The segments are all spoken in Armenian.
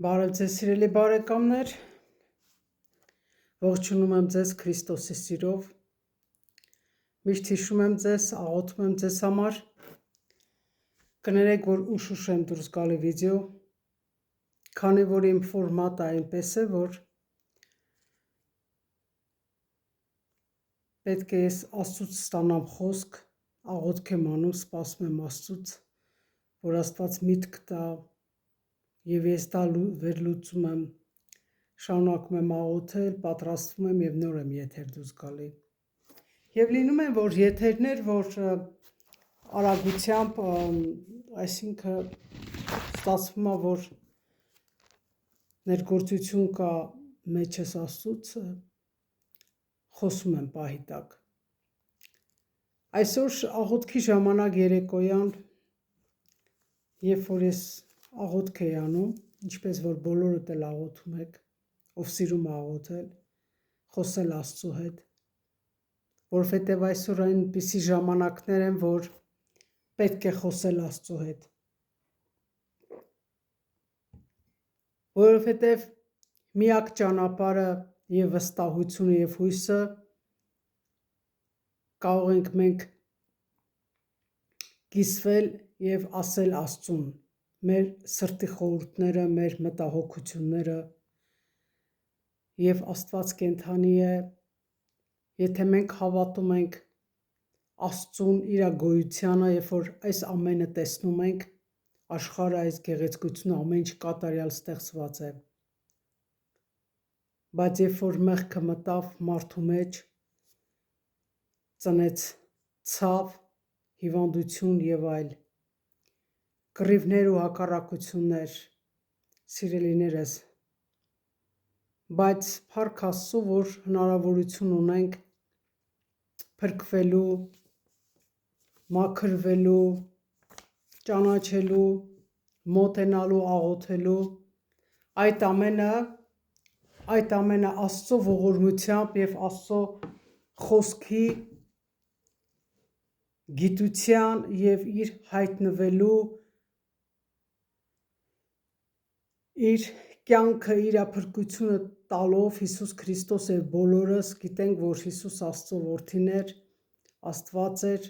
Բարև ձեզ սիրելի բարեկամներ, ողջունում եմ ձեզ Քրիստոսի սիրով, միշտ հիշում եմ ձեզ, աղոթում եմ ձեզ համար, կներեք, որ ուշ եմ դուրս գալի վիդեո, քանի որ իմ ֆորմատը այնպես է, որ պետք է ես Աստծուց ստանամ խոսք, աղոթք եմ անում, սպասում եմ Աստծուց, որ Աստված միտք տա, և ես դա վերլուծում եմ, շարունակում եմ աղոթել, պատրաստվում եմ և նոր եմ եթեր դուրս գալի։ Եվ լինում են, որ եթերներ, որ արագությամբ, այսինքն ստացվում է, որ ներգործություն կա մեջս Աստծուց, խոսում եմ պահի տակ։ Այսօր աղոթքի ժամանակ երեկոյան, երբ որ ես աղոթք էի անում, ինչպես որ բոլորդ էլ աղոթում եք, ով սիրում է աղոթել, խոսել Աստծու հետ, որովհետև այսօր այնպիսի ժամանակներ են, որ պետք է խոսել Աստծու հետ, որովհետև միակ ճանապարհը և վստահությունը և հույսը կարող ենք մենք կիսվել և ասել Աստծուն, մեր սրտի խորհուրդները, մեր մտահոգությունները, և Աստված կենդանի է, եթե մենք հավատում ենք Աստծուն, իր գոյությանը, երբ որ այս ամենը տեսնում ենք, աշխարհը, այս գեղեցկությունը, ամեն ինչ կատարյալ ստեղծված է, բայց երբ որ մեղքը մտավ մարդու մեջ, ծնեց ցավ, հիվանդություն և այլ կռիվներ ու հակառակություններ, սիրելիներս, բայց փառք Աստծո, որ հնարավորություն ունենք փրկվելու, մաքրվելու, ճանաչելու, մոտենալու, աղոթելու, այդ ամենը Աստծո ողորմությամբ և Աստծո խոսքի գիտության և իր հայտնվելու, իր կյանքը, իր փրկությունը տալով Հիսուս Քրիստոս և բոլորս գիտենք, որ Հիսուս Աստծո որդին էր, Աստված էր,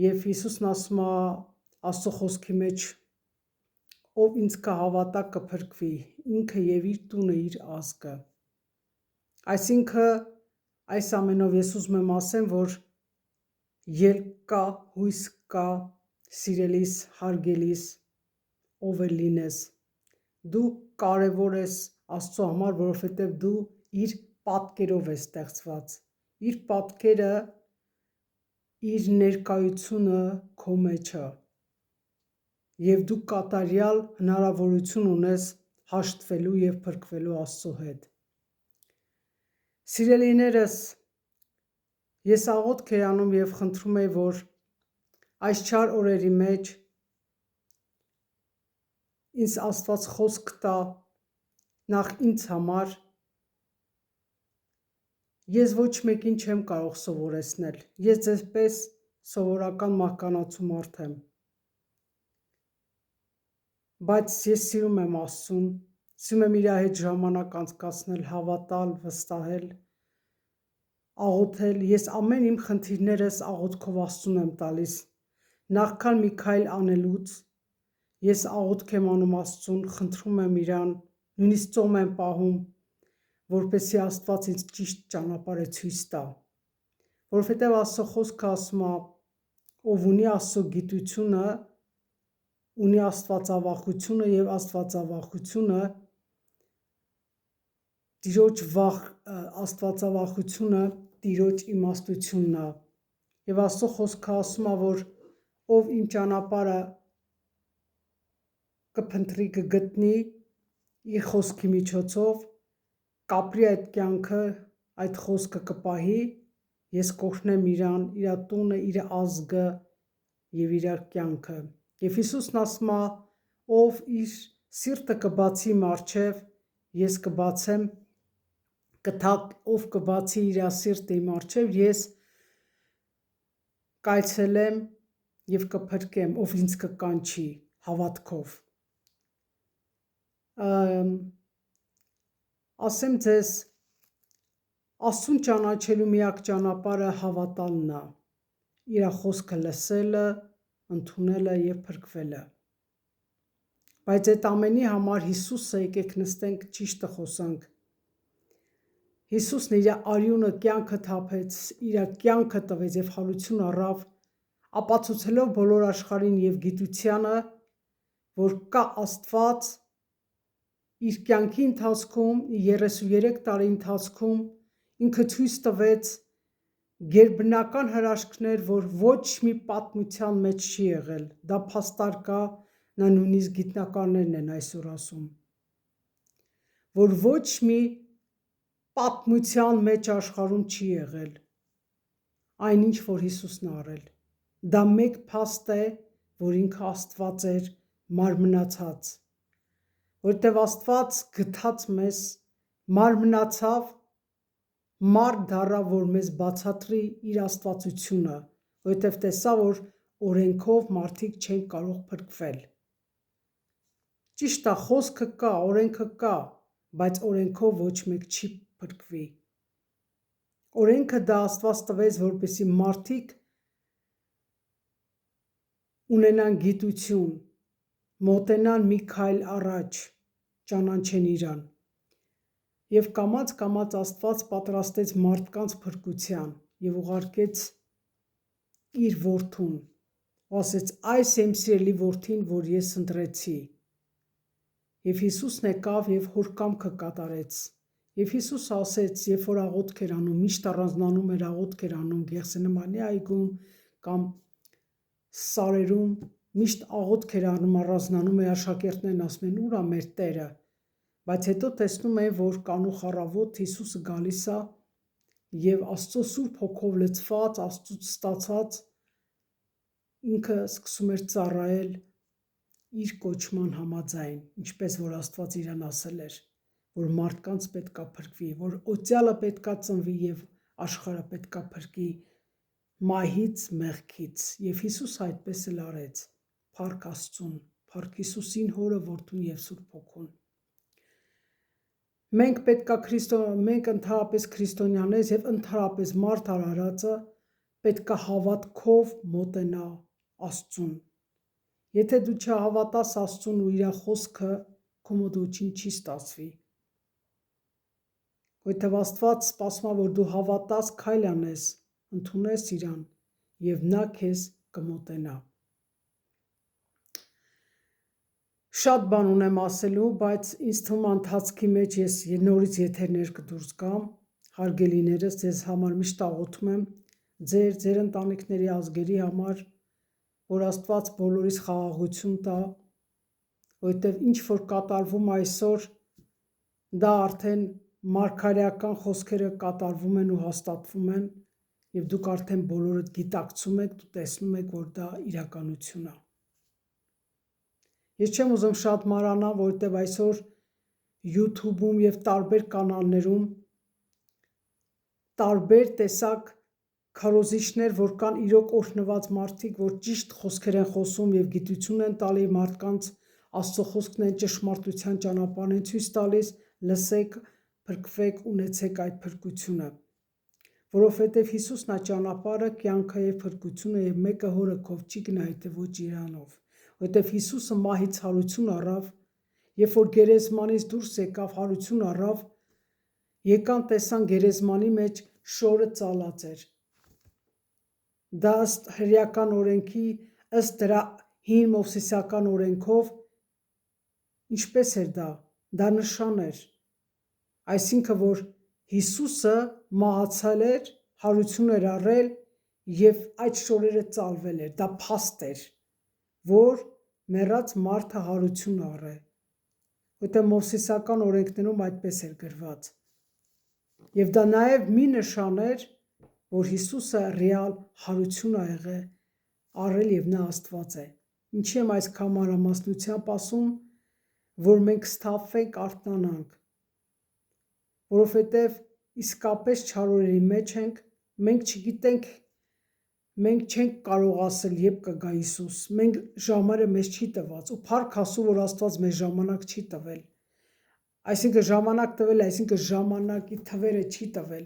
և Հիսուսն ասում է Աստծո խոսքի մեջ, ով ինձ կհավատա կփրկվի, ինքը և իր տունը, իր ազգը, այսինքն այս ամենով ես ուզում եմ ասեմ, որ ելք կա, հույս կա, սիրելիս, հարգելիս, ով էլ լինես, դու կարևոր ես Աստծո համար, որովհետև դու իր պատկերով ես ստեղծված, իր պատկերը, իր ներկայությունը քո մեջ է, և դու կատարյալ հնարավորություն ունես հաշտվելու և փրկվելու Աստծո հետ։ Սիրելիներս, ես աղոթք էի անում և խնդրում էի, որ այս չար օրերի մեջ ինձ Աստված խոսք տա, նախ ինձ համար, ես ոչ մեկին չեմ կարող սովորեցնել, ես ձեզ պես սովորական մահկանացու մարդ եմ, բայց ես սիրում եմ Աստծուն, սիրում եմ իր հետ ժամանակ անցկացնել, հավատալ, վստահել, աղոթել, ես ամեն իմ խնդիրներս աղոթքով Աստծուն եմ տալիս, նախքան մի քայլ անելուց, ես աղոթք եմ անում Աստծուն, խնդրում եմ իրան, նույնիսկ ծոմ եմ պահում, որպեսզի Աստված ինձ ճիշտ ճանապարհը ցույց տա, որովհետև Աստծո խոսքը ասում է, ով ունի Աստծո գիտությունը, ունի աստվածավախությունը և աստվածավախությունը, աստվածավախությունը Տիրոջ իմաստությունն է, և Աստծո խոսքը ասում է, որ ով իմ ճանապարհը կփնտրի, կգտնի, իր խոսքի միջոցով, կապրի այդ կյանքը, այդ խոսքը կպահի, ես կօգնեմ իրան, իր տունը, իր ազգը և իր կյանքը, և Հիսուսն ասում է, ով իր սիրտը կբացի իմ առջև, ես կբացեմ, ով կբացի իր սիրտը իմ առջև, ես կայցելեմ և կփրկեմ, ով ինձ կկանչի հավատքով, ասեմ ձեզ, Աստծուն ճանաչելու միակ ճանապարհը հավատալն է, իր խոսքը լսելը, ընդունելը եւ փրկվելը։ Բայց այդ ամենի համար Հիսուսը եկեք նստենք ճիշտը խոսանք։ Հիսուսն իր արյունը կյանքը թափեց, իր կյանքը տվեց եւ հարություն առավ, ապացուցելով բոլոր աշխարհին եւ գիտությանը, որ կա Աստված, իր կյանքի ընթացքում, 33 տարի ընթացքում ինքը ցույց տվեց գերբնական հրաշքներ, որ ոչ մի պատմության մեջ չի եղել։ Դա փաստար կա, նա նույնիսկ գիտնականներն են այսօր ասում, որ ոչ մի պատմության մեջ աշխարհում չի եղել այնինչ, որ Հիսուսն արել։ Դա մեկ փաստ է, որ ինքը Աստված էր մարմնացած, որտեղ Աստված գթած մեզ մարմնացավ, մարդ դառավ, որ մեզ բացատրի իր աստվածությունը, որտեղ տեսա, որ օրենքով մարդիկ չեն կարող փրկվել։ Ճիշտ է, խոսքը կա, օրենքը կա, բայց օրենքով ոչ մեկ չի փրկվի։ Օրենքը դա Աստված տվեց, որպեսզի մարդիկ ունենան գիտություն, մոտենան մի քայլ առաջ, ճանաչեն իրան։ Եվ կամաց Աստված պատրաստեց մարդկանց փրկության եւ ուղարկեց իր որդուն, ասեց այս եմ սիրելի որդին, որ ես ընտրեցի։ Եվ Հիսուսն եկավ եւ հոր կամքը կատարեց։ Եվ Հիսուսը ասեց, երբ որ աղոթք էր անում, միշտ առանձնանում էր աղոթք էր անում Գեթսեմանի այգում կամ սարերում, միշտ աղոթք էր անում, առանձնանում էր, աշակերտներն ասում են՝ ուր է մեր Տերը։ Բայց հետո տեսնում է, որ կանուխ առավոտ Հիսուսը գալիս է եւ Աստծո Սուրբ Հոգով լցված, Աստծուց ստացած ինքը սկսում էր ծառայել իր կոչման համաձայն, ինչպես որ Աստված իրան ասել էր, որ մարդկանց պետքա փրկվի, որ օծյալը պետքա ծնվի եւ աշխարհը պետքա փրկի մահից, մեղքից, եւ Հիսուսը այդպես էլ արեց։ Փառք Աստծուն, փառք Հիսուսին Հորը, Որդուն եւ Սուրբ Հոգուն։ Մենք ընդհանրապես քրիստոնյաներ եւ ընդհանրապես մարդ արարածը պետքա հավատքով մոտենա Աստծուն։ Եթե դու չհավատաս Աստծուն ու իր խոսքը, քո մոտ ոչինչ չի ստացվի։ Որտեւ Աստված սպասում է, որ դու հավատաս, քայլ անես, ընդունես իրան եւ նա քեզ կմոտենա։ Շատ բան ունեմ ասելու, բայց ինձ թվում է ընթացքի մեջ ես նորից եթերներ կդուրս գամ, հարգելիներս, ձեզ համար միշտ աղոթում եմ, ձեր ընտանիքների ազգերի համար, որ Աստված բոլորիս խաղաղություն տա, որտեղ ինչ որ կատարվում այսօր, դա արդեն մարգարեական խոսքերը կատարվում են ու հաստատվում են, եւ դուք արդեն բոլորդ գիտակցում եք, դու տեսնում եք, որ դա իրականություն է։ Ես չեմ ուզում շատ մանրանալ, որտեղ այսօր YouTube-ում եւ տարբեր կանալներում տարբեր տեսակ քարոզիչներ, որ կան իրոք օրհնված մարդիկ, որ ճիշտ խոսքեր են խոսում եւ գիտություն են տալի մարդկանց, Աստծո խոսքն են ճշմարտության ճանապարհն են ցույց տալիս, լսեք, փրկվեք, ունեցեք այդ փրկությունը։ Որովհետեւ Հիսուսն է ճանապարհը, կյանքը եւ փրկությունը եւ մեկը հորը քով չի գնա, եթե ոչ իրանով։ Որտեւ Հիսուսը մահից հարություն առավ, երբ որ գերեզմանից դուրս եկավ, հարություն առավ, եկան տեսան գերեզմանի մեջ շորը ծալած էր։ Դա ըստ հրեական օրենքի, ըստ դրա հին մովսեսական օրենքով, ինչպես էր դա։ Դա նշան էր։ Այսինքն, որ Հիսուսը մահացել էր, հարություն էր առել եւ այդ շորերը ծալվել էր։ Դա փաստ էր, որ մեռած մարդը հարություն առե։ Որտեղ մովսեսական օրենքներում այդպես էր գրված։ Եվ դա նաև մի նշան էր, որ Հիսուսը ռեալ հարություն ա եղել, առել եւ նա Աստված է։ Ինչի եմ այսքան մանրամասնությամբ ասում, որ մենք սթափվենք, արթնանանք, որովհետեւ իսկապես չարորերի մեջ ենք, մենք չգիտենք, մենք չենք կարող ասել, երբ կգա Հիսուս, մենք ժամերը մեզ չի տված, ու փառք Աստծո, որ Աստված մեզ ժամանակ չի տվել, Այսինքն ժամանակ տվել, այսինքն ժամանակի թվերը չի տվել,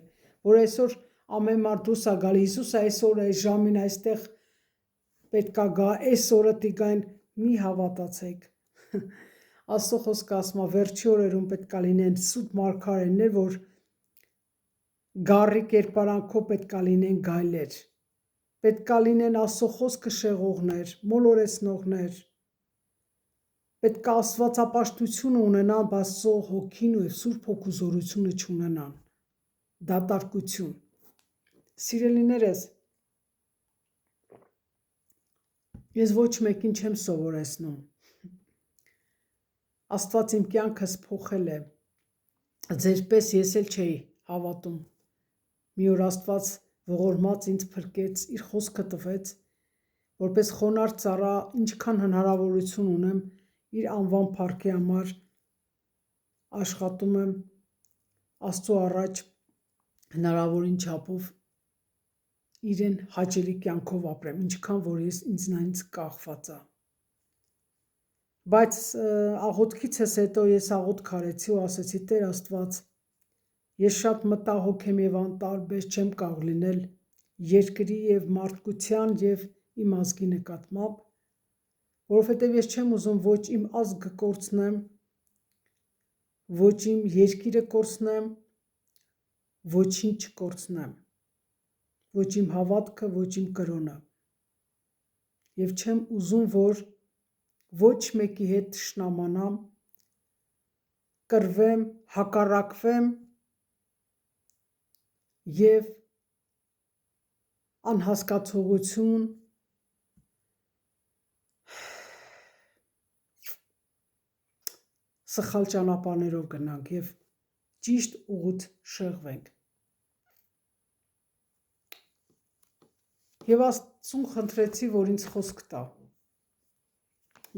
որ այսօր ամեն մարդ դուրս է գալի, Հիսուսը այսօր այս ժամին այստեղ պետքա գա, այս օրը տիգային, մի հավատացեք։ Աստծո խոսքը ասում է, վերջի օրերում պետքա լինեն սուտ մարգարեներ, որ գառի կերպարանքով պետքա լինեն գայլեր, պետքա լինեն Աստծո խոսքը շեղողներ, մոլորեցնողներ, պետքա աստվածապաշտություն ունենան, Աստծո հոգին ու Սուրբ Հոգու զորությունը չունենան, դատարկություն։ Սիրելիներս, ես ոչ մեկին չեմ սովորեցնում, Աստված իմ կյանքս փոխել է, ձերպես ես էլ չէի հավատում, մի օր Աստված ողորմած ինձ փրկեց, իր խոսքը տվեց, որպես խոնարհ ծառա, ինչքան հնարավորություն ունեմ, իր անվան փառքի համար աշխատում եմ Աստծո առաջ հնարավորին չափով իրեն հաճելի կյանքով ապրեմ, ինչքան որ ես ինձնանից կախված եմ։ Բայց աղոթքիցս հետո ես աղոթք արեցի ու ասեցի Տեր Աստված, ես շատ մտահոգ եմ եւ անտարբեր չեմ կարող լինել երկրի եւ մարդկության եւ իմ ազգի նկատմամբ, որովհետեւ ես չեմ ուզում ոչ իմ ազգը կորցնեմ, ոչ իմ երկիրը կորցնեմ, ոչինչ չկորցնեմ, ոչ իմ հավատքը, ոչ իմ կրոնը։ Եվ չեմ ուզում, որ ոչ մեկի հետ թշնամանամ, կռվեմ, հակառակվեմ եւ անհասկացողություն, սխալ ճանապարհներով գնանք եւ ճիշտ ուղուց շեղվենք։ Եվ Աստծուն խնդրեցի, որ ինձ խոսք տա։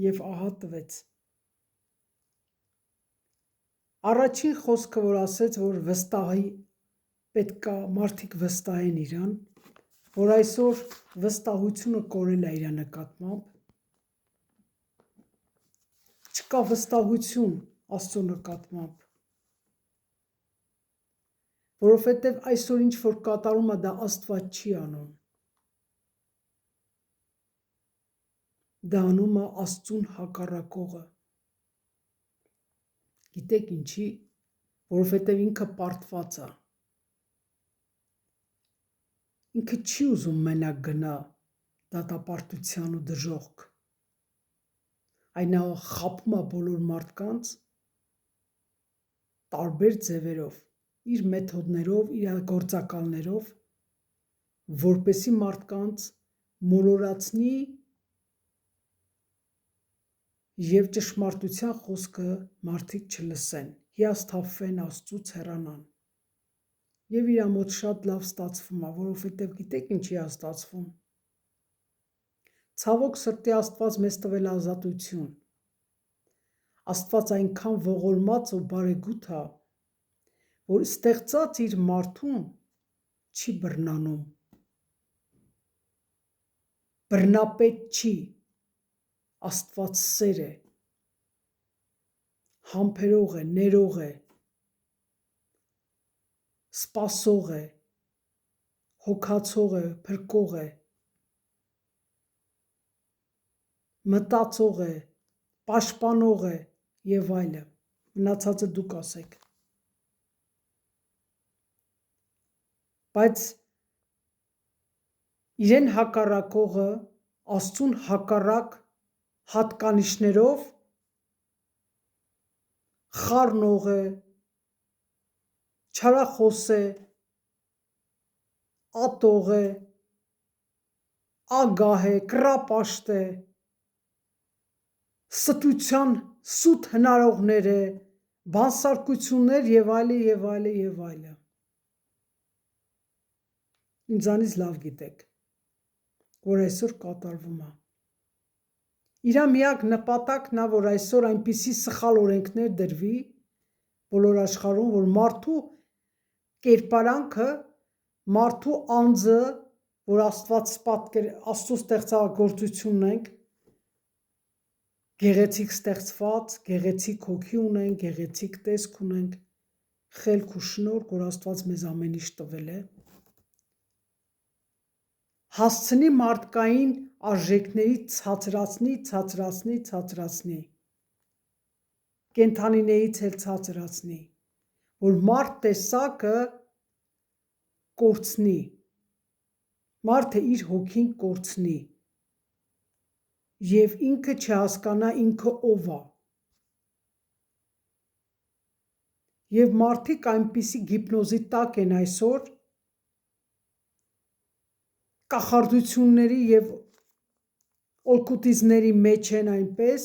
Եվ ահա տվեց։ Առաջին խոսքը, որ ասեց, որ վստահի պետքա մարդիկ վստահեն իրան, որ այսօր վստահությունը կորել է իր նկատմամբ, չկա վստահություն Աստծո նկատմամբ, որովհետև այսօր ինչ որ կատարում է, դա Աստված չի անում, դա անում է Աստծուն հակառակողը, գիտեք ինչի, որովհետև ինքը պարտված է, ինքը չի ուզում մենակ գնա դատապարտության ու դժոխք, այն խաբում է բոլոր մարդկանց տարբեր ձևերով, իր մեթոդներով, իր գործակալներով, որպեսի մարդկանց մոլորացնի և ճշմարտության խոսքը մարդիկ չլսեն, հիասթափվեն Աստծուց հեռանան։ Եվ իր մոտ շատ լավ ստացվում է, որովհետև գիտեք ինչի է ստացվում։ Ցավոք սրտի Աստված մեզ տվել ազատություն։ Աստված այնքան ողորմած ու բարեգութ է, որ ստեղծած իր մարդուն չի բռնանում։ Բռնապետ չի, Աստված սեր է, համբերող է, ներող է, սպասող է, հոգացող է, փրկող է, մտածող է, պաշտպանող է եւ այլը, մնացածը դուք ասեք։ Բայց իրեն հակառակողը Աստծուն հակառակ հատկանիշներով խառնող է, չարախոս է, ատող է, ագահ է, կռապաշտ է, ստության սուտ հնարողներ է, բանսարկություններ եւ այլը եւ այլը եւ այլը։ Ինձանից լավ գիտեք, որ այսօր կատարվում է։ Իրա միակ նպատակն է, որ այսօր այնպիսի սխալ օրենքներ դրվի բոլոր աշխարհում, որ մարդու կերպարանքը, մարդու անձը, որ Աստված Աստծո ստեղծագործությունն ենք, գեղեցիկ ստեղծված, գեղեցիկ հոգի ունենք, գեղեցիկ տեսք ունենք, խելք ու շնորհք, որ Աստված մեզ ամեն ինչ տվել է, հասցնի մարդկային արժեքների ցածրացնի, կենդանիներից էլ ցածրացնի, որ մարդ տեսակը կորցնի, մարդը իր հոգին կորցնի և ինքը չհասկանա ինքը ով է։ Եվ մարդիկ այնպիսի գիպնոզի տակ են այսօր, կախարդությունների և օլկուտիզմների մեջ են այնպես,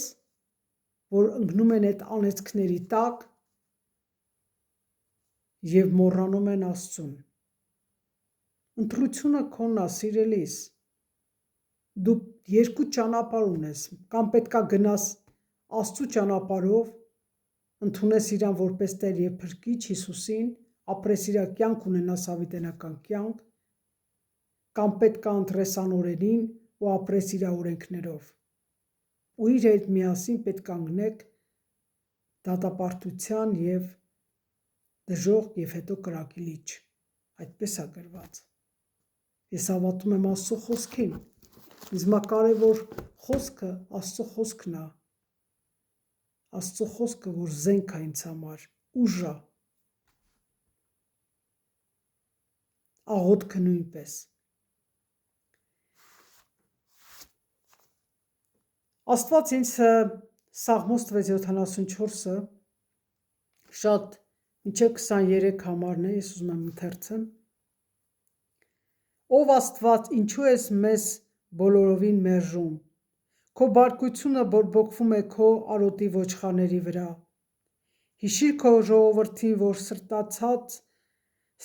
որ ընկնում են այդ անեծքների տակ և մոռանում են Աստծուն։ Ընտրությունը քոնն է, սիրելիս, դու երկու ճանապարհ ունես, կամ պետքա գնաս Աստծու ճանապարհով, ընդունես իրան որպես Տեր և Փրկիչ Հիսուսին, ապրես իր կյանք, ունենաս հավիտենական կյանք, կամ պետքա ընտրես անօրենին ու ապրես իր օրենքներով, ու իր հետ միասին պետք է ընկնեք դատապարտության և դժոխք և հետո կրակի լիճ, այդպես է գրված։ Ես հավատում եմ Աստծո խոսքին, ինձմակարևոր խոսքը Աստծո խոսքն է, Աստծո խոսքը, որ զենք է ինձ համար, ուժ է, աղոթքը նույնպես։ Աստված ինձ Սաղմոս 6:74-ը շատ մինչև 23 համարն է, ես ուզում եմ ընթերցեմ։ Ով Աստված, ինչու ես մեզ բոլորովին մերժում, քո բարկությունը բորբոքվում է քո արոտի ոչխարների վրա։ Հիշիր քո ժողովրդին, որ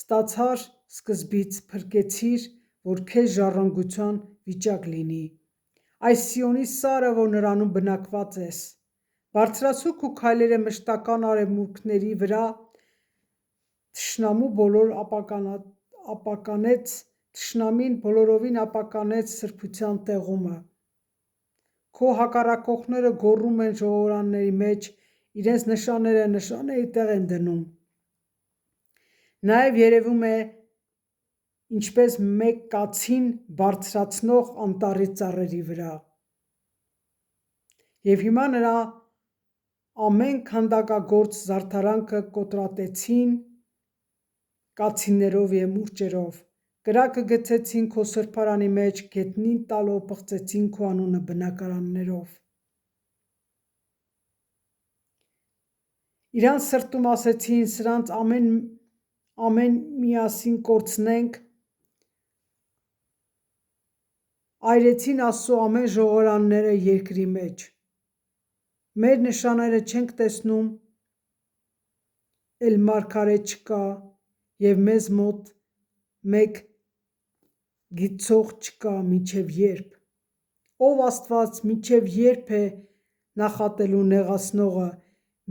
ստացար սկզբից, փրկեցիր, որ քեզ ժառանգության վիճակ լինի։ Այս Սիոնի սարը, որ նրանում բնակված ես, բարձրացու քո քայլերը մշտական արևմուտքների վրա, թշնամին բոլորովին ապականեց սրբության տեղումը։ Քո հակառակողները գոռում են ժողովրդների մեջ, իրենց նշանները նշանների տեղ են դնում։ Նաև երևում է ինչպես մեկ կացին բարձրացնող անտառի ծառերի վրա։ Եվ հիմա նրա ամեն քանդակագործ զարդարանքը կոտրատեցին կացիններով և մուրճերով, կրակը գցեցին քո սրբարանի մեջ, գետնին տալով պղծեցին քո անունը բնակարաններով։ Իրանց սրտում ասեցին, սրանց ամեն միասին կորցնենք, այրեցին Աստծո ամեն ժողովրդները երկրի մեջ։ Մեր նշանները չենք տեսնում, էլ մարգարե չկա, և մեզ մոտ մեկ գիտցող չկա, մինչև երբ։ Ով Աստված, մինչև երբ է նախատելու նեղացնողը,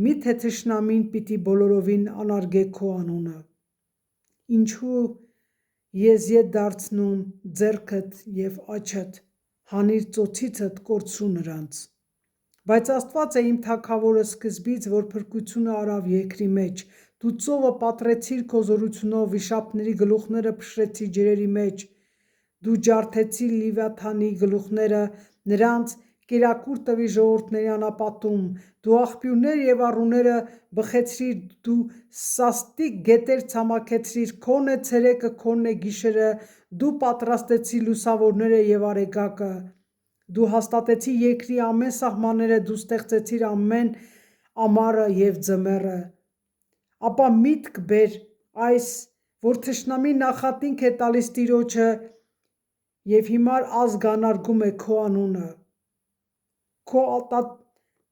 միթե թշնամին պիտի բոլորովին անարգե քո անունը։ Ինչու ես ետ դարձնում ձեռքդ և աջդ, հանիր ծոցիցդ կորցրու նրանց։ Բայց Աստված է իմ թագավորը սկզբից, որ փրկությունը արավ երկրի մեջ, դու ծովը պատռեցիր քո զորությունով, վիշապների գլուխները փշրեցիր ջրերի մեջ, դու ջարդեցիր Լիվիաթանի գլուխները, նրանց կերակուր տվի ժողովուրդների անապատում, դու աղբյուրներ և առուները բխեցրիր, դու սաստիկ գետեր ցամաքեցրիր, քոն է ցերեկը, քոն է գիշերը, դու պատրաստեցիր լուսավորները և արեգակը, դու հաստատեցիր երկրի ամեն սահմանները, դու ստեղծեցիր ամեն ամառը և ձմեռը։ Ապա միտք բեր այս, որ թշնամին նախատինք է տալիս Տիրոջը և հիմար ազգ անարգում է քո անունը։ Քո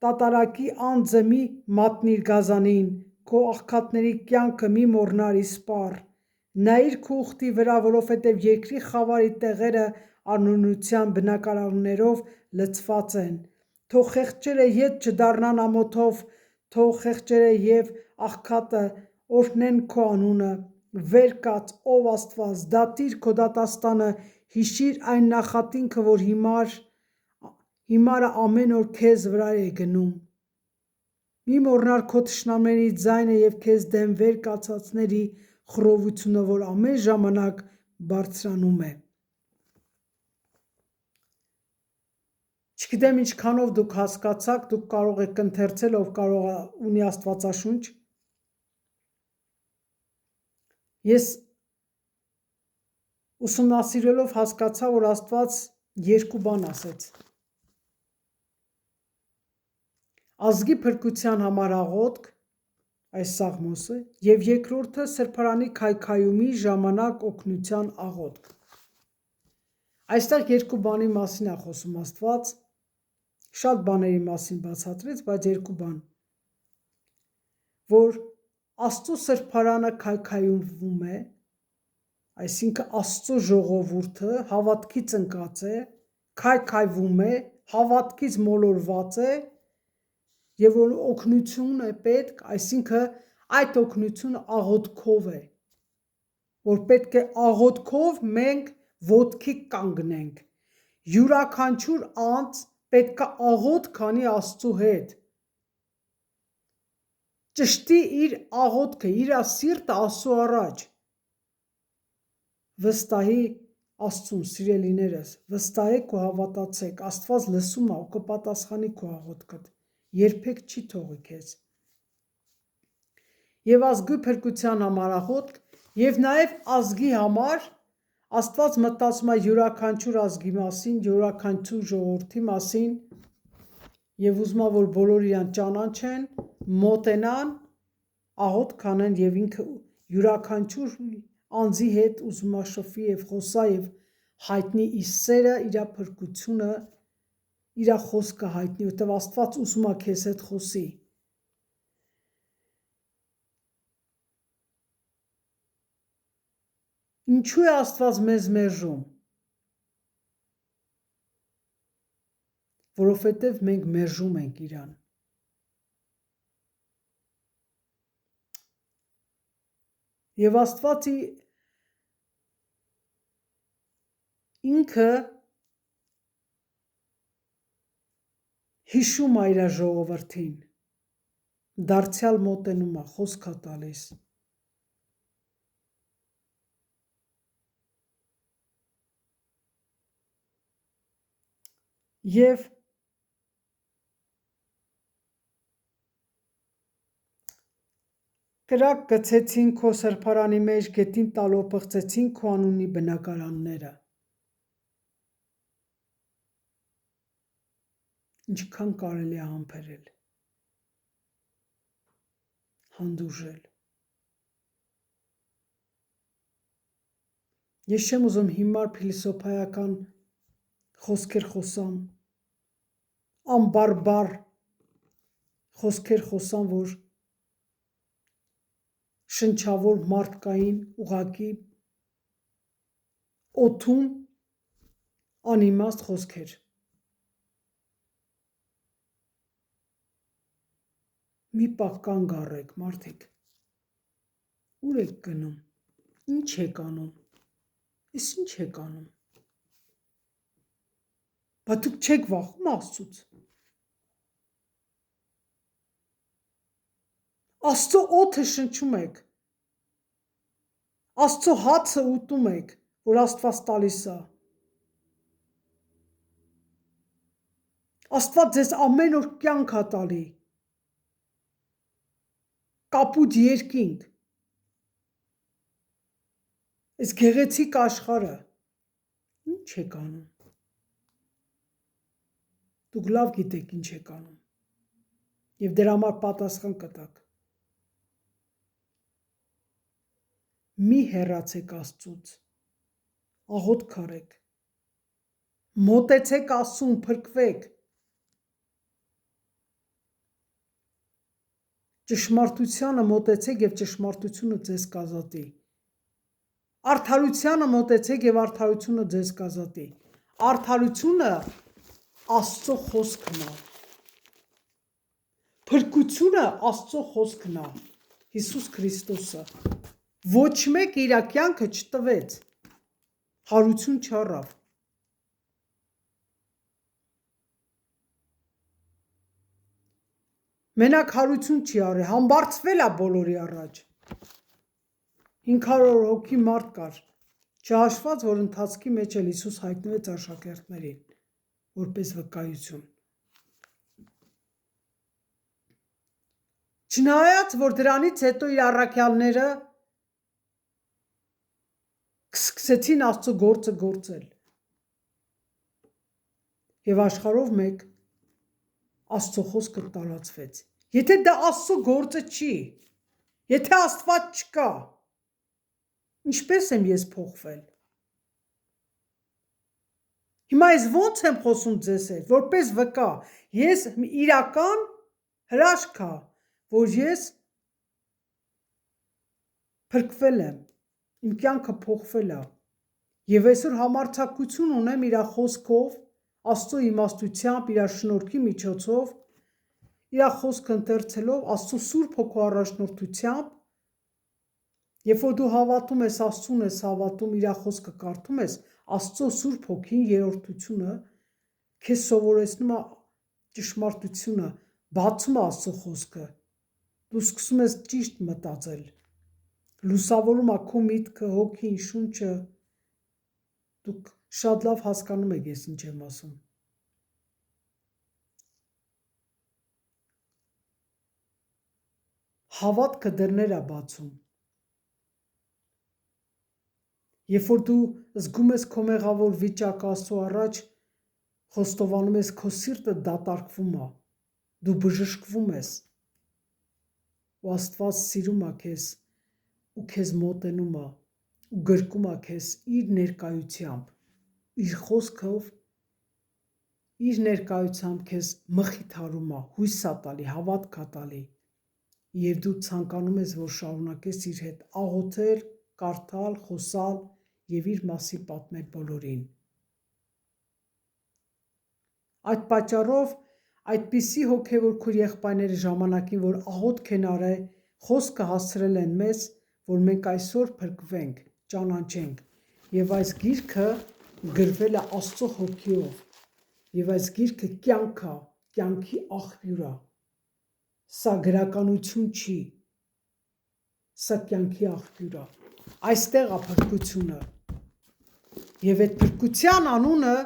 տատարակի անձը մի մատնիր գազանին, քո աղքատների կյանքը մի մոռնար ի սպառ։ Նայիր քո ուխտի վրա, որովհետև երկրի խավարի տեղերը արնունության բնակարաններով լցված են։ Թող խեղճերը ետ չդառնան ամոթով, թող խեղճերը և աղքատը օրհնեն քո անունը։ Վեր կաց, ով Աստված, դատիր քո դատաստանը, հիշիր այն նախատինքը, որ հիմար հիմարը ամեն օր քեզ վրա է գնում։ Մի մոռնար քո թշնամների ձայնը եւ քեզ դեմ վեր կացածների խռովությունը, որ ամեն ժամանակ բարձրանում է։ Չգիտեմ ինչքանով դուք հասկացաք, դուք կարող եք ընթերցել, ով կարող ունի Աստվածաշունչ։ Ես ուսումնասիրելով հասկացա, որ Աստված երկու բան ասեց։ Ազգի փրկության համար աղոթք, այս Սաղմոսը, եւ երկրորդը սրբարանի քայքայումի ժամանակ օգնության աղոթք։ Այստեղ երկու բանի մասին է խոսում Աստված, շատ բաների մասին բացատրեց, բայց երկու բան, որ Աստծո սրբարանը քայքայում է, այսինքն Աստծո ժողովուրդը հավատքից ընկած է, քայքայվում է, հավատքից մոլորված է, եւ որ օգնություն է պետք, այսինքն այդ օգնությունը աղոթքով է, որ պետք է աղոթքով մենք ոտքի կանգնենք։ Յուրաքանչյուր անձ պետք է աղոթք անի Աստծո հետ։ Ճշտի իր աղոթքը, իր սիրտը Աստծո առաջ։ Վստահի Աստծուն, սիրելիներս, վստահեք ու հավատացեք, Աստված լսում է ու կպատասխանի քո աղոթքդ, երբեք չի թողի քեզ։ Եվ ազգի փրկության համար աղոթք, եւ նաեւ ազգի համար Աստված մտածում է յուրաքանչյուր ազգի մասին, յուրաքանչյուր ժողովրդի մասին, եւ ուզում է, որ բոլորը իրան ճանաչեն, մոտենան, աղոթք անեն եւ ինքը յուրաքանչյուր անձի հետ ուզում է շփվի եւ խոսա եւ հայտնի իր սերը, իր փրկությունը, իր խոսքը հայտնի, որտեւ Աստված ուզում է քեզ հետ խոսի։ Ինչու է Աստված մեզ մերժում։ Որովհետև մենք մերժում ենք իրան։ Եվ Աստվածի ինքը հիշում է իր ժողովրդին, դարձյալ մոտենում է, խոսք է տալիս։ Եվ կրակ գցեցին քո սրբարանի մեջ, գետին տալով պղծեցին քո անունի բնակարանները։ Ինչքան կարելի է համբերել, հանդուրժել։ Ես չեմ ուզում հիմար փիլիսոփայական խոսքեր խոսամ, անբարբար խոսքեր խոսամ, որ շնչավոր մարդկային ուղակի օդում անիմաստ խոսքեր։ Մի պահ կանգ առեք, մարդիկ, ուր եք գնում, ինչ եք անում, ես ինչ եք անում, բա դուք չեք վախում Աստծուց, Աստծո օդը շնչում եք, Աստծո հացը ուտում եք, որ Աստված տալիս է, Աստված ձեզ ամեն օր կյանք է տալի, կապույտ երկինք, այս գեղեցիկ աշխարհը, ինչ եք անում, դուք լավ գիտեք ինչ եք անում, և դրա համար պատասխան կտաք, մի հեռացեք Աստծուց, աղոթք արեք, մոտեցեք Աստծուն, փրկվեք, ճշմարտությանը մոտեցեք և ճշմարտությունը ձեզ կազատի, արդարությանը մոտեցեք և արդարությունը ձեզ կազատի, արդարությունը Աստծո խոսքն է, փրկությունը Աստծո խոսքն է, Հիսուս Քրիստոսը, ոչ մեկ իր կյանքը չտվեց, հարություն չառավ, Մենակ հարություն չի արել, համբարձվել է բոլորի առաջ։ 500 հոգի մարդ կար, չհաշված, որ ընթացքի մեջ էլ Հիսուս հայտնվեց աշակերտներին, որպես վկայություն։ Չնայած, որ դրանից հետո իր առաքյալները սկսեցին Աստծո գործը գործել։ Եվ աշխարհով մեկ Աստծո խոսքը տարածվեց։ Եթե դա Աստծո գործը չի, եթե Աստված չկա, ինչպես եմ ես փոխվել։ Հիմա ես ո՞նց եմ խոսում ձեզ հետ, որպես վկա, ես իրական հրաշք է, որ ես փրկվել եմ, իմ կյանքը փոխվել է, եւ այսօր համարձակություն ունեմ իր խոսքով, Աստծո իմաստությամբ, իր շնորհքի միջոցով, իր խոսքը ընթերցելով, Աստծո Սուրբ Հոգու առաջնորդությամբ, երբ որ դու հավատում ես Աստծուն, ես հավատում իր խոսքը կարդում ես, Աստծո Սուրբ Հոգին երրորդությունը քեզ սովորեցնում է ճշմարտությունը, բացում է Աստծո խոսքը, դու սկսում ես ճիշտ մտածել, լուսավորում է քո միտքը, հոգին, շունչը, դուք շատ լավ հասկանում եք ես ինչ եմ ասում։ Հավատքը դռներ է բացում։ Երբ որ դու զգում ես քո մեղավոր վիճակը Աստծո առաջ, խոստովանում ես, քո սիրտը դատարկվում է, դու բժշկվում ես, ու Աստված սիրում է քեզ, ու քեզ մոտենում է, ու գրկում է քեզ իր ներկայությամբ, իր խոսքով, իր ներկայությամբ քեզ մխիթարում է, հույս է տալի, հավատք է տալի, եւ դու ցանկանում ես, որ շարունակես իր հետ աղոթել, կարդալ, խոսալ եւ իր մասին պատմել բոլորին։ Այդ պատճառով այդպիսի հոգևոր քույր եղբայրների ժամանակին, որ աղոթք են արել, խոսքը հասցրել են մեզ, որ մենք այսօր փրկվենք, ճանաչենք, եւ այս գիրքը գրվել է Աստծո հոգիով, եւ այս գիրքը կյանք է, կյանքի աղբյուր է։ Սա գրականություն չի, սա կյանքի աղբյուր է։ Այստեղ է փրկությունը։ Եվ այդ փրկության անունը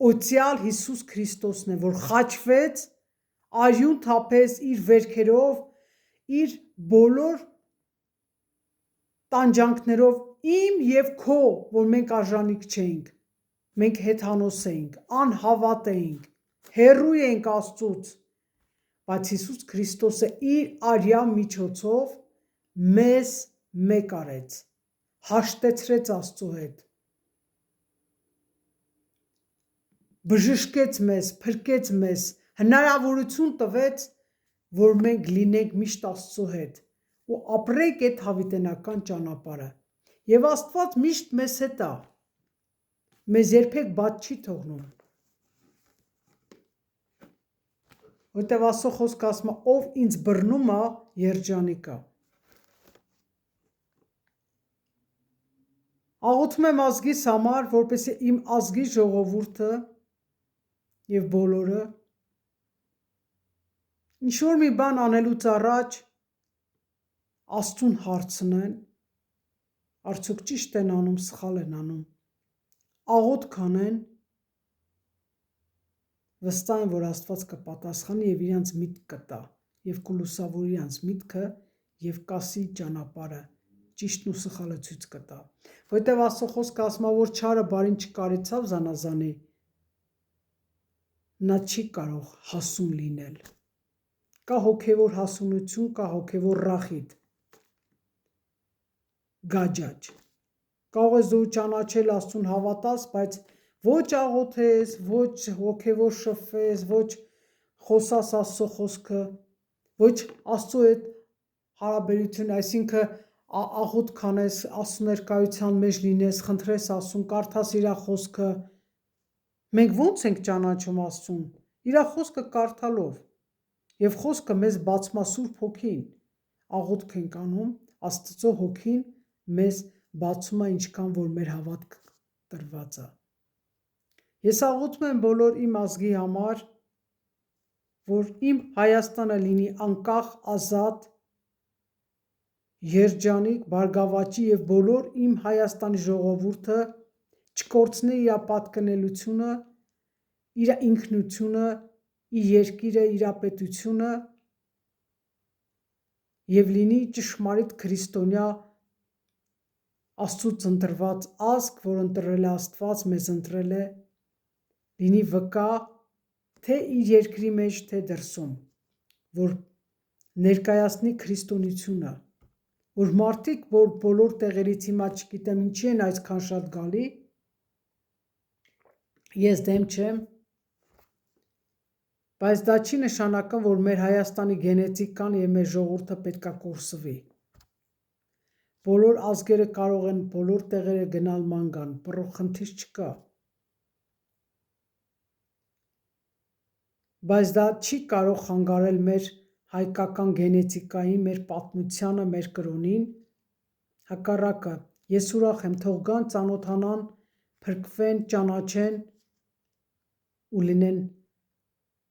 Օծյալ Հիսուս Քրիստոսն է, որ խաչվեց, արյուն թափեց իր վերքերով, իր բոլոր տանջանքներով, իմ եւ քո, որ մենք արժանիք չէինք, մենք հեթանոս էինք, անհավատ էինք, հեռու էինք Աստծուց, բայց Հիսուս Քրիստոսը իր արյան միջոցով մեզ մեկ արեց, հաշտեցրեց Աստծո հետ, բժշկեց մեզ, փրկեց մեզ, հնարավորություն տվեց, որ մենք լինենք միշտ Աստծո հետ ու ապրենք այդ հավիտենական ճանապարհը։ Եվ Աստված միշտ մեզ հետ է, մեզ երբեք բաց չի թողնում։ Որտեւ Աստծո խոսքը ասում է, ով ինձ բռնում է, երջանիկ է։ Աղոթում եմ ազգիս համար, որպեսզի իմ ազգի ժողովուրդը եւ բոլորը ինչ որ մի բան անելուց առաջ Աստծուն հարցնեն, արդյոք ճիշտ են անում, սխալ են անում, աղոթք անեն, վստահ եմ, որ Աստված կպատասխանի եւ իրանց միտք կտա եւ կլուսավորի իրանց միտքը եւ կասի ճանապարհը, ճիշտն ու սխալը ցույց կտա։ Որտեւ Աստծո խոսքը ասում է, որ չարը բարին չկարեցավ զանազանի, նա չի կարող հասուն լինել։ Կա հոգևոր հասունություն, կա հոգևոր ռախիտ, գաճաճ։ Կարող ես դու ճանաչել Աստծուն հավատաս, բայց ոչ աղոթես, ոչ հոգևոր շփվես, ոչ խոսաս Աստծո խոսքը, ոչ Աստծո հետ հարաբերություն, այսինքն աղոթք անես, Աստծո ներկայության մեջ լինես, խնդրես Աստծուն, կարդաս իր խոսքը։ Մենք ո՞նց ենք ճանաչում Աստծուն։ Իր խոսքը կարդալով։ Եվ խոսքը մեզ բացում է Սուրբ Հոգին։ Աղոթք ենք անում, Աստծո Հոգին մեզ բացում է ինչքան որ մեր հավատք տրված է։ Ես աղոթում եմ բոլոր իմ ազգի համար, որ իմ Հայաստանը լինի անկախ, ազատ, երջանիկ, բարգավաճի և բոլոր իմ Հայաստանի ժողովուրդը չկորցնի իր պատկանելությունը, իր ինքնությունը, իր երկիրը, իր պետությունը և լինի ճշմարիտ քրիստոնյա Աստծուց ընտրված ազգ, որ ընտրել է Աստված, մեզ ընտրել է, լինի վկա թե իր երկրի մեջ, թե դրսում, որ ներկայացնի քրիստոնեությունը, որ մարդիկ, որ բոլոր տեղերից հիմա չգիտեմ ինչի են այսքան շատ գալի, ես դեմ չեմ, բայց դա չի նշանակում, որ մեր Հայաստանի գենետիկան և մեր ժողովուրդը պետք է կորսվի։ Բոլոր ազգերը կարող են բոլոր տեղերը գնալ ման գան, խնդիր չկա։ Բայց դա չի կարող խանգարել մեր հայկական գենետիկային, մեր պատմությանը, մեր կրոնին, հակառակը, ես ուրախ եմ, թող գան, ծանոթանան, փրկվեն, ճանաչեն ու լինեն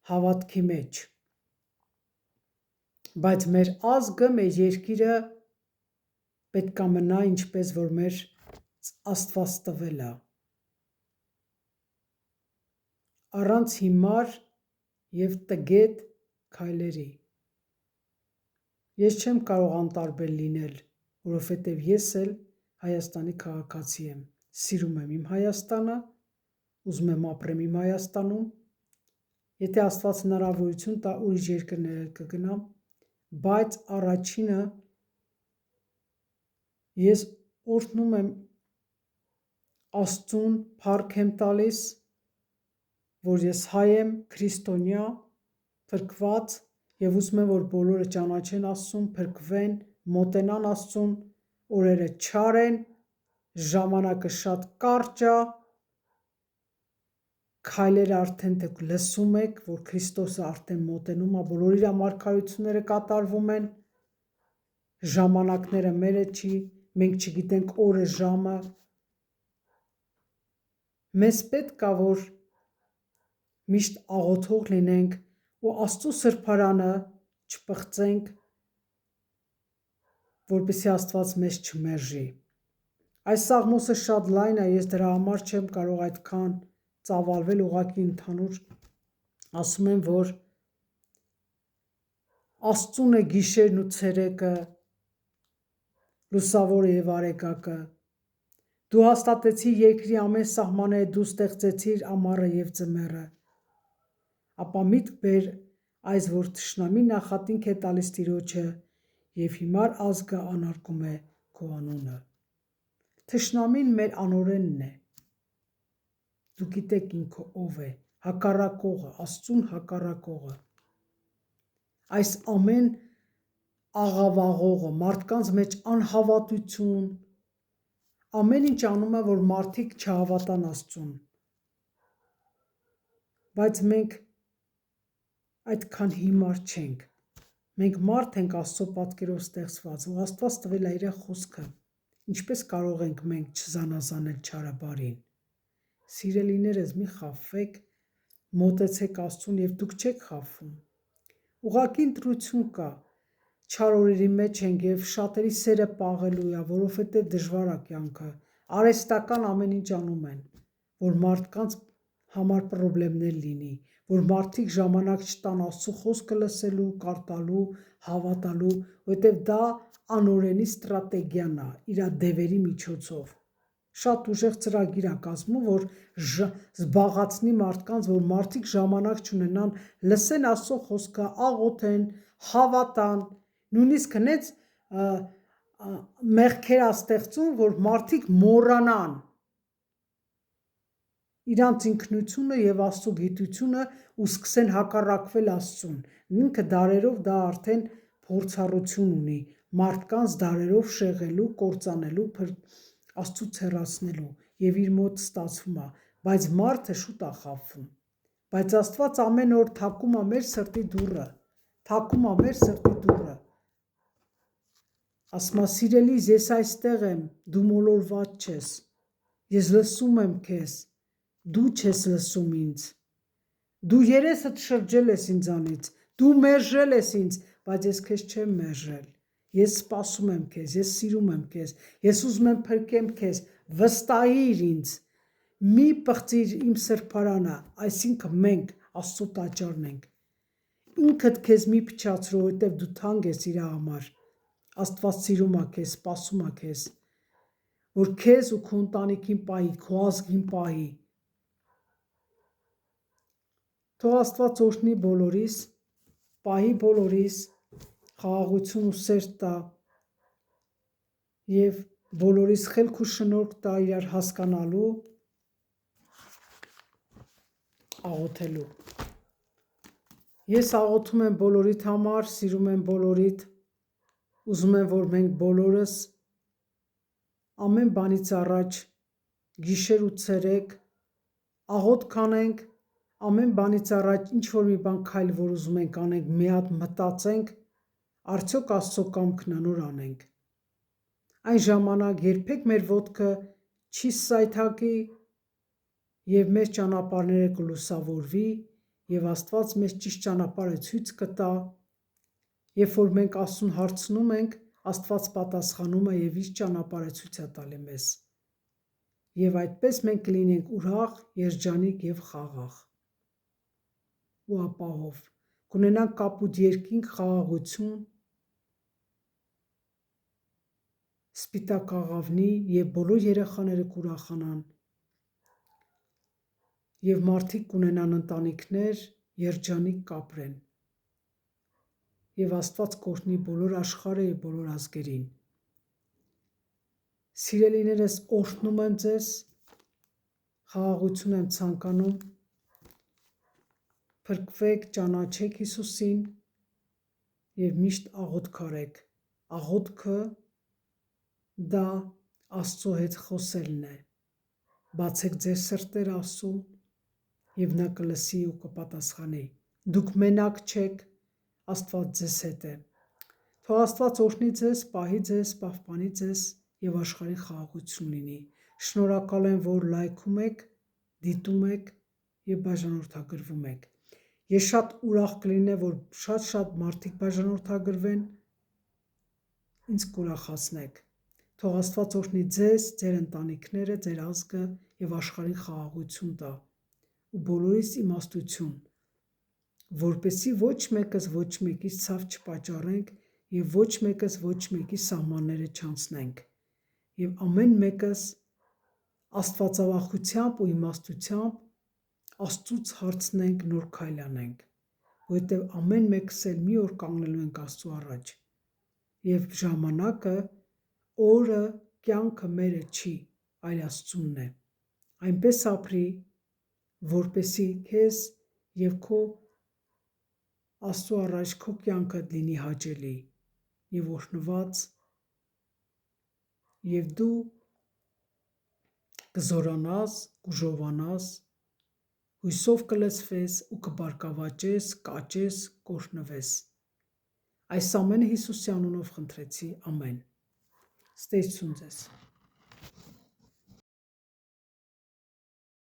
հավատքի մեջ։ Բայց մեր ազգը, մեր երկիրը պետք է մնա ինչպես, որ մեր Աստված տվել է։ Առանց հիմար և տգետ քայլերի։ Ես չեմ կարող անտարբեր լինել, որովհետև ես էլ Հայաստանի քաղաքացի եմ, սիրում եմ իմ Հայաստանը, ուզում եմ ապրեմ իմ Հայաստանում, եթե Աստված հնարավորություն տա ուրիշ երկրներ կգնամ, բայց առաջինը ես օրհնում եմ Աստծուն, փառք եմ տալիս, որ ես հայ եմ, քրիստոնյա, փրկված և ուզում եմ, որ բոլորը ճանաչեն Աստծուն, փրկվեն, մոտենան Աստծուն, օրերը չար են, ժամանակը շատ կարճ է, քայլերը արդեն դուք լսում եք, որ Քրիստոսը արդեն մոտենում է, բոլոր իր մարգարեությունները կատարվում են, ժամանակները մերը չի, մենք չգիտենք օրը, ժամը, մեզ պետք է, որ միշտ աղոթող լինենք ու Աստծու սրբարանը չպղծենք, որպեսզի Աստված մեզ չմերժի։ Այս սաղմոսը շատ լայն է, ես դրա համար չեմ կարող այդքան ծավալվել, ուղղակի ընդհանուր ասում եմ, որ Աստծուն է գիշերն ու ցերեկը, լուսավորը և արեգակը, դու հաստատեցիր երկրի ամեն սահմանները, դու ստեղծեցիր ամառը և ձմեռը, ապա միտք բեր այս, որ թշնամին նախատինք է տալիս Տիրոջը և հիմար ազգը անարգում է քո անունը։ Թշնամին մեր անօրենն է, դու գիտեք ինքը ով է, հակառակողը, Աստծուն հակառակողը, այս ամեն աղավաղողը, մարդկանց մեջ անհավատություն, ամեն ինչ անում է, որ մարդիկ չհավատան Աստծուն, բայց մենք այդքան հիմար չենք, մենք մարդ ենք Աստծո պատկերով ստեղծված, ու Աստված տվել է իր խոսքը, ինչպես կարող ենք մենք չզանազանել չարը բարին։ Սիրելիներս, մի խաբվեք, մոտեցեք Աստծուն և դուք չեք խաբվում։ Ուղղակի ընտրություն կա, չար օրերի մեջ ենք և շատերի սերը պաղելու է, որովհետև դժվար է կյանքը, արհեստական ամեն ինչ անում են, որ մարդկանց համար պրոբլեմներ լինի, որ մարդիկ ժամանակ չտան Աստծո խոսքը լսելու, կարդալու, հավատալու, որովհետև դա անօրենի ստրատեգիան է, իր դևերի միջոցով։ Շատ ուժեղ ծրագիր է կազմում, որ զբաղացնի մարդկանց, որ մարդիկ ժամանակ չունենան, լսեն Աստծո խոսքը, աղոթեն, հավատան, նույնիսկ հենց մեղքեր է ստեղծում, որ մարդիկ մոռանան իրանց ինքնությունը և Աստծո գիտությունը ու սկսեն հակառակվել Աստծուն, ինքը դարերով դա արդեն փորձառություն ունի, մարդկանց դարերով շեղելու, կործանելու, Աստծուց հեռացնելու և իր մոտ ստացվում է, բայց մարդը շուտ է խաբվում, բայց Աստված ամեն օր թակում է մեր սրտի դուռը, թակում է մեր սրտի դուռը, ասում է սիրելիս, ես այստեղ եմ, դու մոլորված չես, ես լսում եմ քեզ, դու չես լսում ինձ, Դու երեսդ շրջել ես ինձանից, դու մերժել ես ինձ, բայց ես քեզ չեմ մերժել։ Ես սպասում եմ քեզ, ես սիրում եմ քեզ, ես ուզում եմ փրկեմ քեզ, վստահիր ինձ, մի պղծիր իմ սրբարանը, այսինքն մենք Աստծո տաճարն ենք։ Ինքդ քեզ մի փչացրու, որովհետև դու թանկ ես իր համար։ Աստված սիրում է քեզ, սպասում է քեզ, որ քեզ ու քո ընտանիքին պահի, քո ազգին պահի։ Թող Աստված օրհնի բոլորիս, պահի բոլորիս, խաղաղություն ու սեր տա եւ բոլորիս խելք ու շնորհք տա իրար հասկանալու, աղոթելու։ Ես աղոթում եմ բոլորիդ համար, սիրում եմ բոլորիդ, ուզում եմ, որ մենք բոլորս ամեն բանից առաջ գիշեր ու ցերեկ աղոթք անենք, ամեն բանից առաջ ինչ որ մի բան քայլ, որ ուզում ենք անենք, մի հատ մտածենք, արդյոք Աստծո կամքն անոր անենք։ Այն ժամանակ երբեք մեր ոտքը չի սայթակի եւ մեր ճանապարհները կլուսավորվի եւ Աստված մեզ ճիշտ ճանապարհը ցույց կտա, երբ որ մենք Աստծուն հարցնում ենք, Աստված պատասխանում է եւ իր ճանապարհը ցույց է տալի մեզ։ Եվ այդպես մենք կլինենք ուրախ, երջանիկ եւ խաղաղ ու ապահով, կունենանք կապույտ երկինք, խաղաղություն, սպիտակ աղավնի եւ բոլոր երեխաները կուրախանան եւ մարդիկ կունենան ընտանիքներ, երջանիկ կապրեն։ Եվ Աստված կօրհնի բոլոր աշխարհը եւ բոլոր ազգերին։ Սիրելիներս, օրհնում եմ ձեզ, խաղաղություն եմ ցանկանում, փրկվեք, ճանաչեք Հիսուսին եւ միշտ աղոթք արեք։ Աղոթքը դա Աստծո հետ խոսելն է։ Բացեք ձեր սրտերը Աստծուն եւ նա կլսի ու կպատասխանի։ Դուք մենակ չեք, Աստված ձեզ հետ է։ Թող Աստված օրհնի ձեզ, պահի ձեզ, պահպանի ձեզ եւ աշխարհի խաղաղություն լինի։ Շնորհակալ եմ, որ լայքում եք, դիտում եք եւ բաժանորդագրվում եք։ Ես շատ ուրախ կլինեմ, որ շատ մարդիկ բաժանորդագրվեն, ինձ կուրախացնեք։ Թող Աստված օրհնի ձեզ, ձեր ընտանիքները, ձեր ազգը եւ աշխարհին խաղաղություն տա ու բոլորիս իմաստություն, որպեսզի ոչ մեկս ոչ մեկից ցավ չպատճառենք եւ ոչ մեկս ոչ մեկի սահմանները չանցնենք եւ ամեն մեկս աստվածավախությամբ ու իմաստությամբ Աստծուց հարցնենք, նոր քայլ անենք, որովհետեւ ամեն մեկս էլ մի օր կանգնելու ենք Աստծո առաջ եւ ժամանակը, օրը, կյանքը մերը չի, այլ Աստծունն է։ Այնպես ապրի, որպեսզի քեզ եւ քո Աստծո առաջ քո կյանքը լինի հաճելի եւ օրհնված եւ դու կզորանաս, կուժովանաս, հույսով կլցվես ու կբարգավաճես, կաճես, կօրհնվես։ Այս ամենը Հիսուսի անունով խնդրեցի, ամեն։ Ստեցություն ձեզ։